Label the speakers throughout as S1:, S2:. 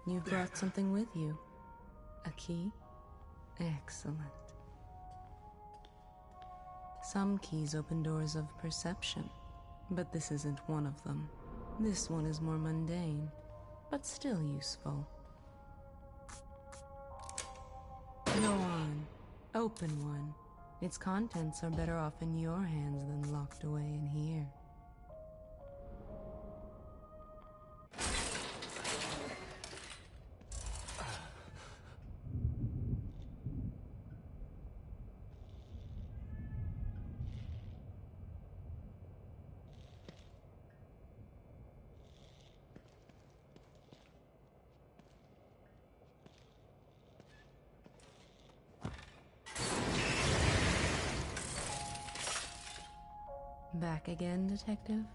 S1: You've brought something with you. A key? Excellent. Some keys open doors of perception, but this isn't one of them. This one is more mundane, but still useful. Go on. Open one. Its contents are better off in your hands than locked away in here. Back again, Detective?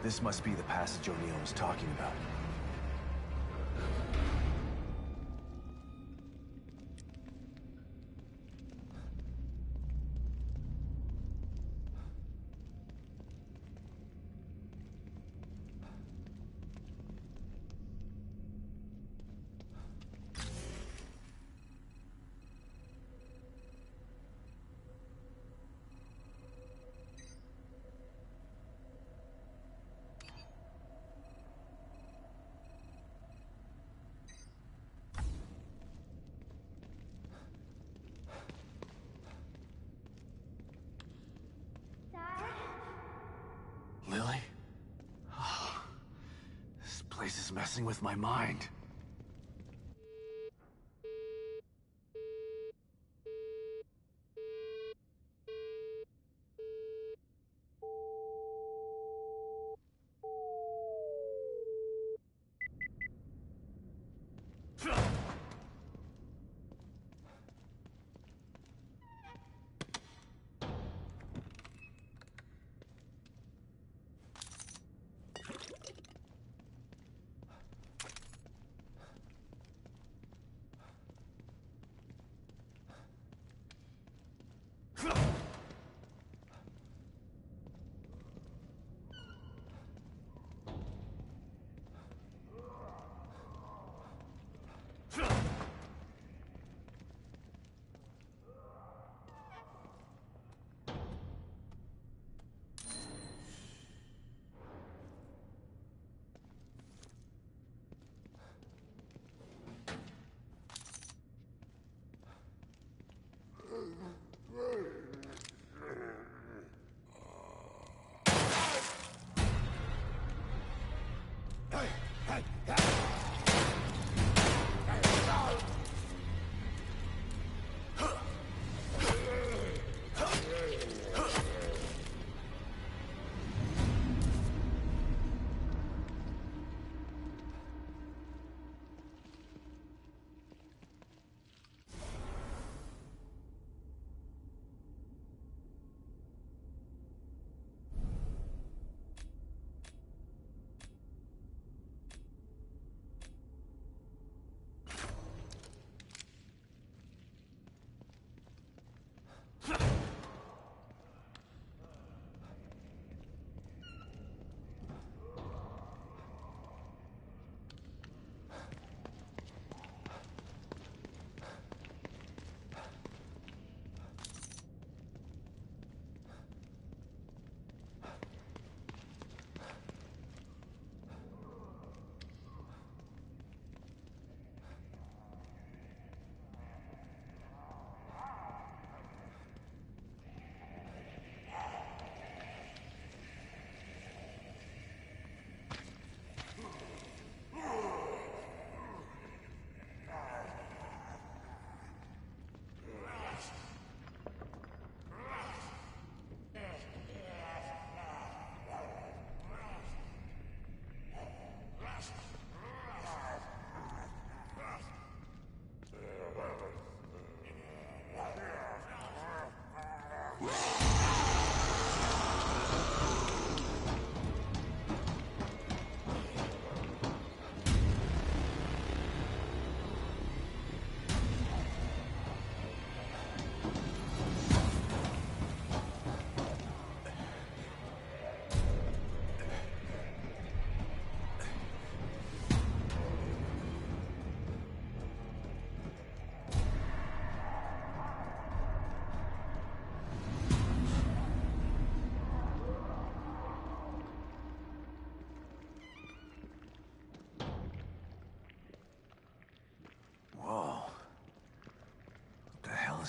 S2: This must be the passage O'Neill was talking about. Lily? Oh, this place is messing with my mind.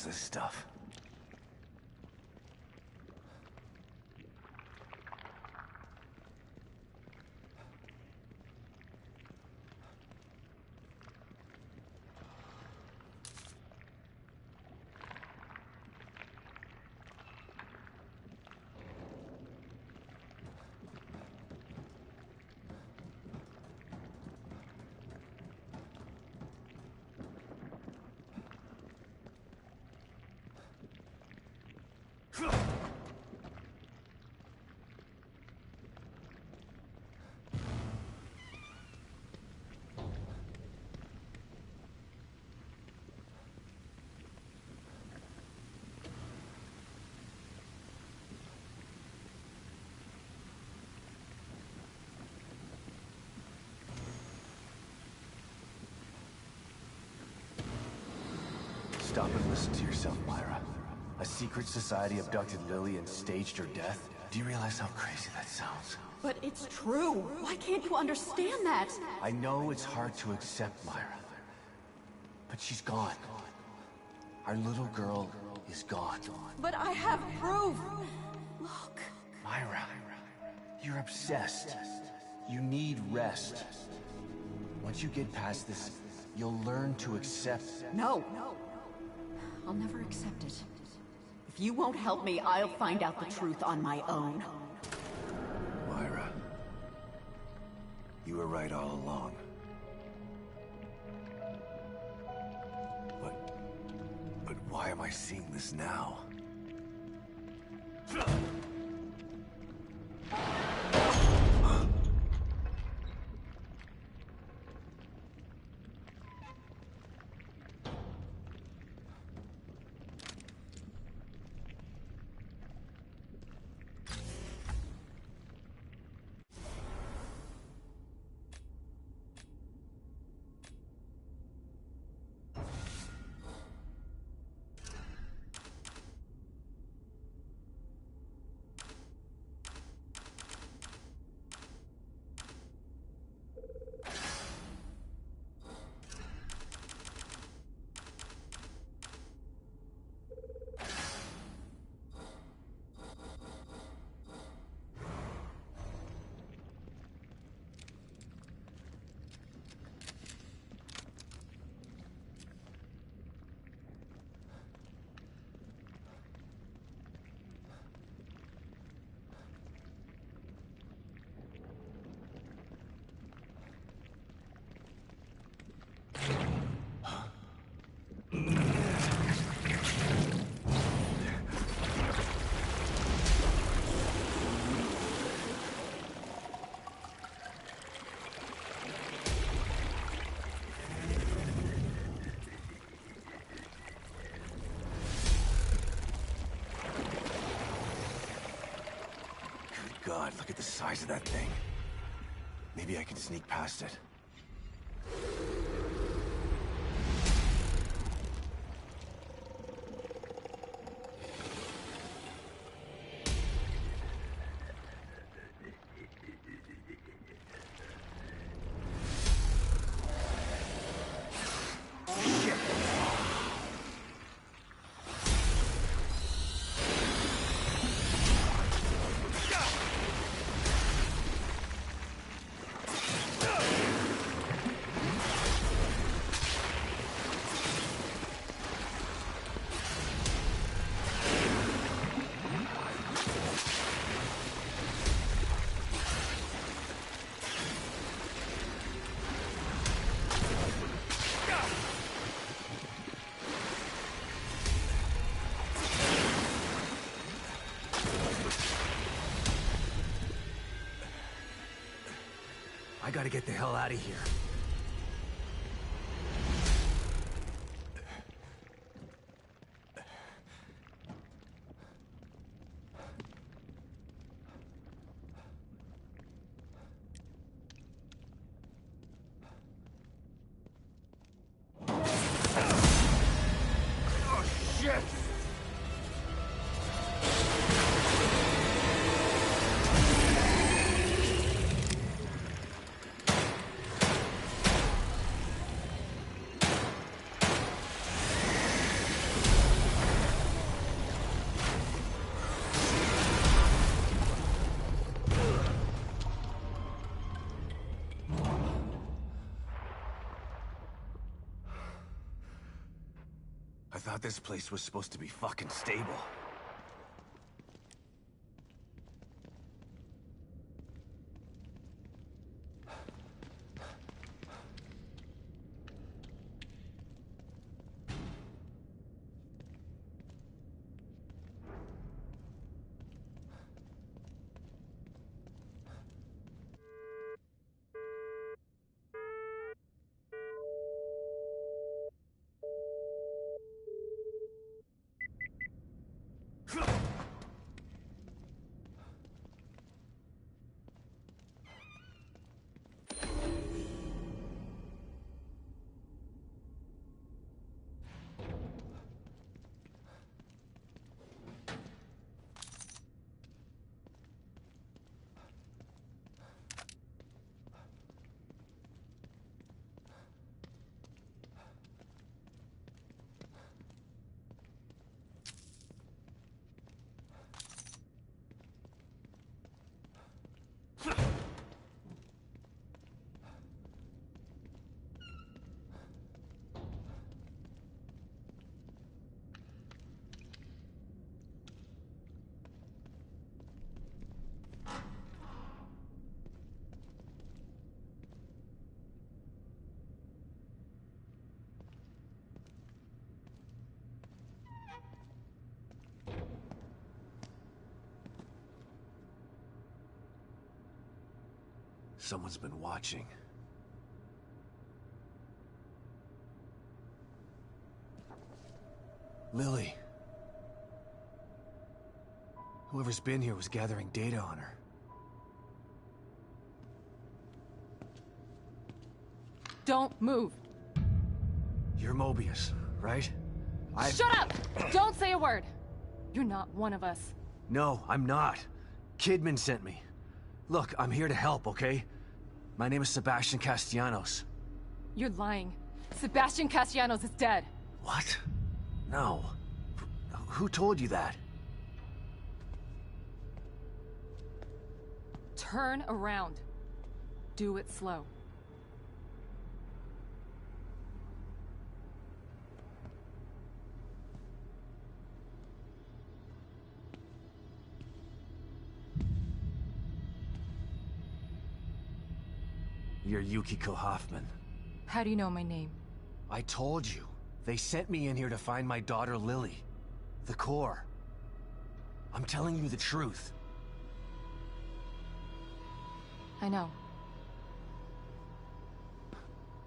S2: This stuff. stop and listen to yourself, Myra? A secret society abducted Lily and staged her death? Do you realize how crazy that sounds?
S3: But it's true. Why can't you understand that?
S2: I know it's hard to accept, Myra. But she's gone. Our little girl is gone.
S3: But I have proof. Look.
S2: Myra, you're obsessed. You need rest. Once you get past this, you'll learn to accept...
S3: No. I'll never accept it. If you won't help me, I'll find out the truth on my own.
S2: Myra, you were right all along. But why am I seeing this now? God, look at the size of that thing. Maybe I can sneak past it. I gotta get the hell out of here. Oh, shit! I thought this place was supposed to be fucking stable. Someone's been watching. Lily. Whoever's been here was gathering data on her.
S4: Don't move.
S2: You're Mobius, right?
S4: Shut up! Don't say a word! You're not one of us.
S2: No, I'm not. Kidman sent me. Look, I'm here to help, okay? My name is Sebastian Castellanos.
S4: You're lying. Sebastian Castellanos is dead.
S2: What? No. Who told you that?
S4: Turn around. Do it slow.
S2: You're Yukiko Hoffman.
S4: How do you know my name?
S2: I told you. They sent me in here to find my daughter Lily. The core. I'm telling you the truth.
S4: I know.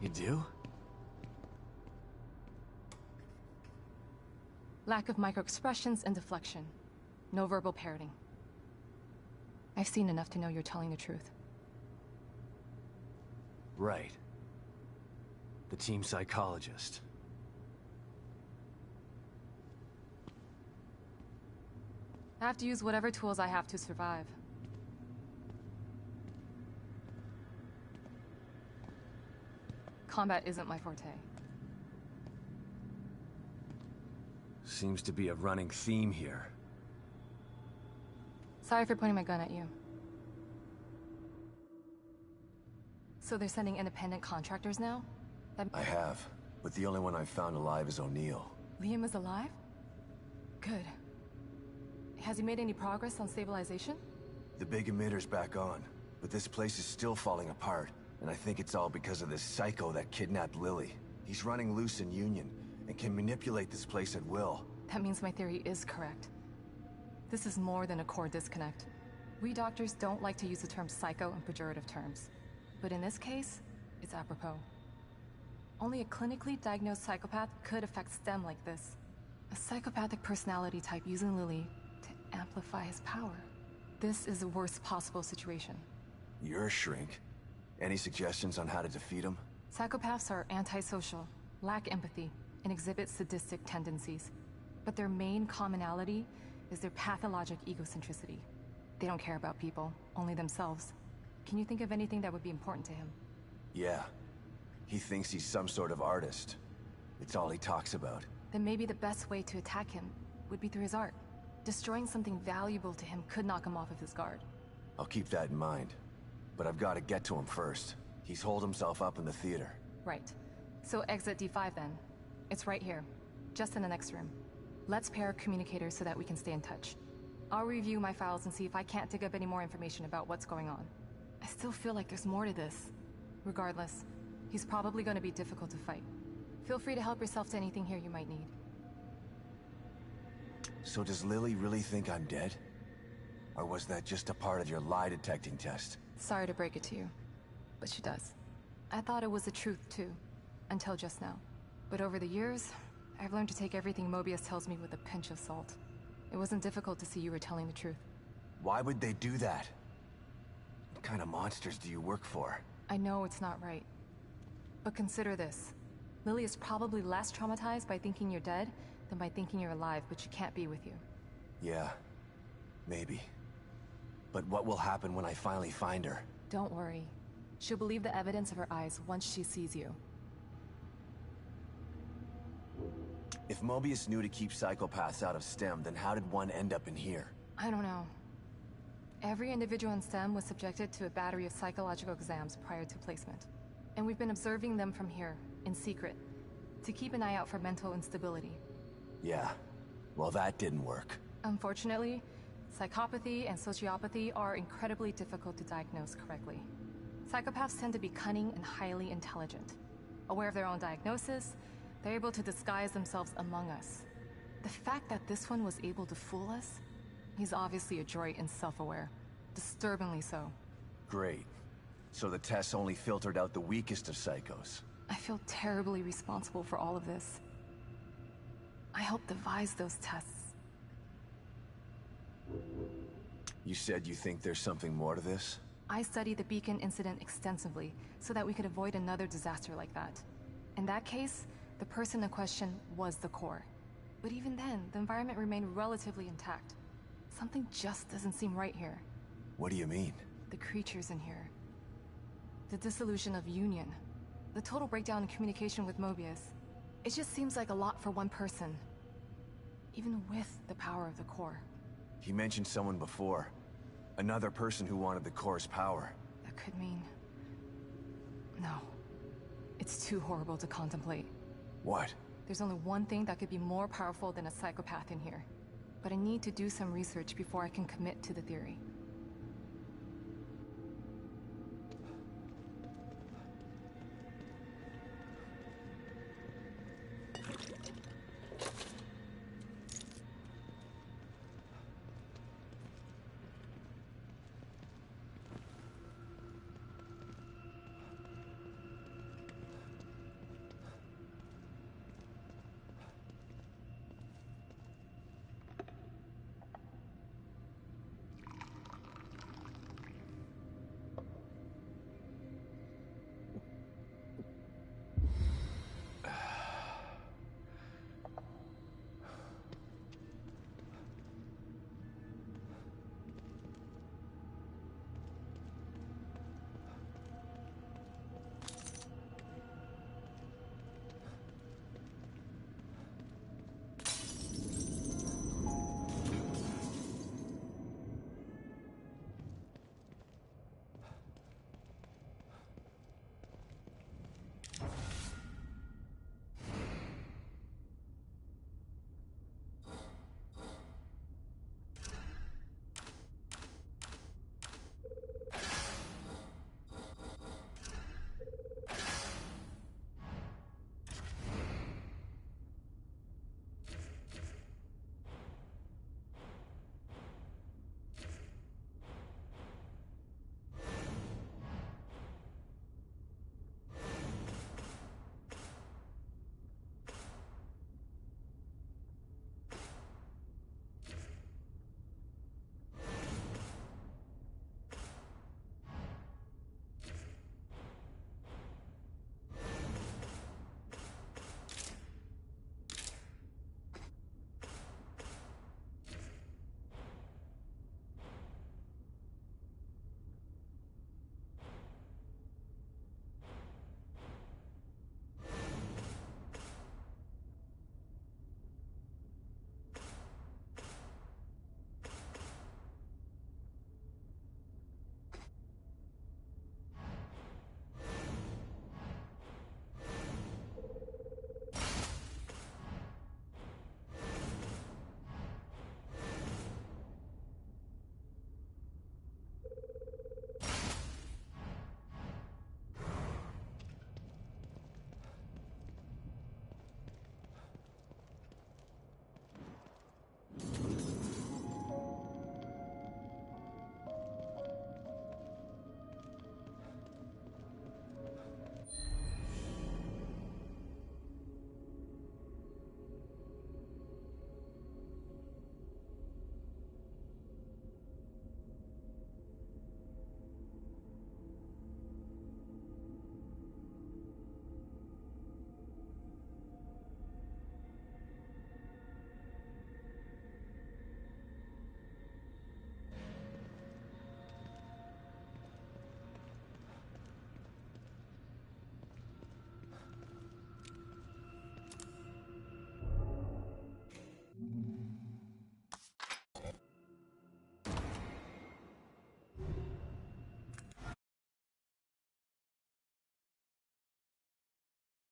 S2: You do?
S4: Lack of microexpressions and deflection. No verbal parroting. I've seen enough to know you're telling the truth.
S2: Right. The team psychologist.
S4: I have to use whatever tools I have to survive. Combat isn't my forte.
S2: Seems to be a running theme here.
S4: Sorry for pointing my gun at you. So they're sending independent contractors now?
S2: I have, but the only one I've found alive is O'Neill.
S4: Liam is alive? Good. Has he made any progress on stabilization?
S2: The big emitter's back on, but this place is still falling apart, and I think it's all because of this psycho that kidnapped Lily. He's running loose in Union, and can manipulate this place at will.
S4: That means my theory is correct. This is more than a core disconnect. We doctors don't like to use the term psycho in pejorative terms. But in this case, it's apropos. Only a clinically diagnosed psychopath could affect STEM like this. A psychopathic personality type using Lily to amplify his power. This is the worst possible situation.
S2: You're a shrink. Any suggestions on how to defeat him?
S4: Psychopaths are antisocial, lack empathy, and exhibit sadistic tendencies. But their main commonality is their pathologic egocentricity. They don't care about people, only themselves. Can you think of anything that would be important to him?
S2: Yeah. He thinks he's some sort of artist. It's all he talks about.
S4: Then maybe the best way to attack him would be through his art. Destroying something valuable to him could knock him off of his guard.
S2: I'll keep that in mind. But I've got to get to him first. He's holed himself up in the theater.
S4: Right. So exit D5 then. It's right here. Just in the next room. Let's pair communicators so that we can stay in touch. I'll review my files and see if I can't dig up any more information about what's going on. I still feel like there's more to this. Regardless, he's probably going to be difficult to fight. Feel free to help yourself to anything here you might need.
S2: So does Lily really think I'm dead? Or was that just a part of your lie detecting test?
S4: Sorry to break it to you, but she does. I thought it was the truth too, until just now. But over the years, I've learned to take everything Mobius tells me with a pinch of salt. It wasn't difficult to see you were telling the truth.
S2: Why would they do that? What kind of monsters do you work for?
S4: I know it's not right. But consider this. Lily is probably less traumatized by thinking you're dead than by thinking you're alive, but she can't be with you.
S2: Yeah, maybe. But what will happen when I finally find her?
S4: Don't worry. She'll believe the evidence of her eyes once she sees you.
S2: If Mobius knew to keep psychopaths out of STEM, then how did one end up in here?
S4: I don't know. Every individual in STEM was subjected to a battery of psychological exams prior to placement. And we've been observing them from here, in secret, to keep an eye out for mental instability.
S2: Yeah, well that didn't work.
S4: Unfortunately, psychopathy and sociopathy are incredibly difficult to diagnose correctly. Psychopaths tend to be cunning and highly intelligent. Aware of their own diagnosis, they're able to disguise themselves among us. The fact that this one was able to fool us, he's obviously adroit and self-aware. Disturbingly so.
S2: Great. So the tests only filtered out the weakest of psychos.
S4: I feel terribly responsible for all of this. I helped devise those tests.
S2: You said you think there's something more to this?
S4: I studied the beacon incident extensively so that we could avoid another disaster like that. In that case, the person in question was the core. But even then, the environment remained relatively intact. Something just doesn't seem right here.
S2: What do you mean?
S4: The creatures in here. The dissolution of Union. The total breakdown in communication with Mobius. It just seems like a lot for one person. Even with the power of the core.
S2: He mentioned someone before. Another person who wanted the core's power.
S4: That could mean... No. It's too horrible to contemplate.
S2: What?
S4: There's only one thing that could be more powerful than a psychopath in here. But I need to do some research before I can commit to the theory.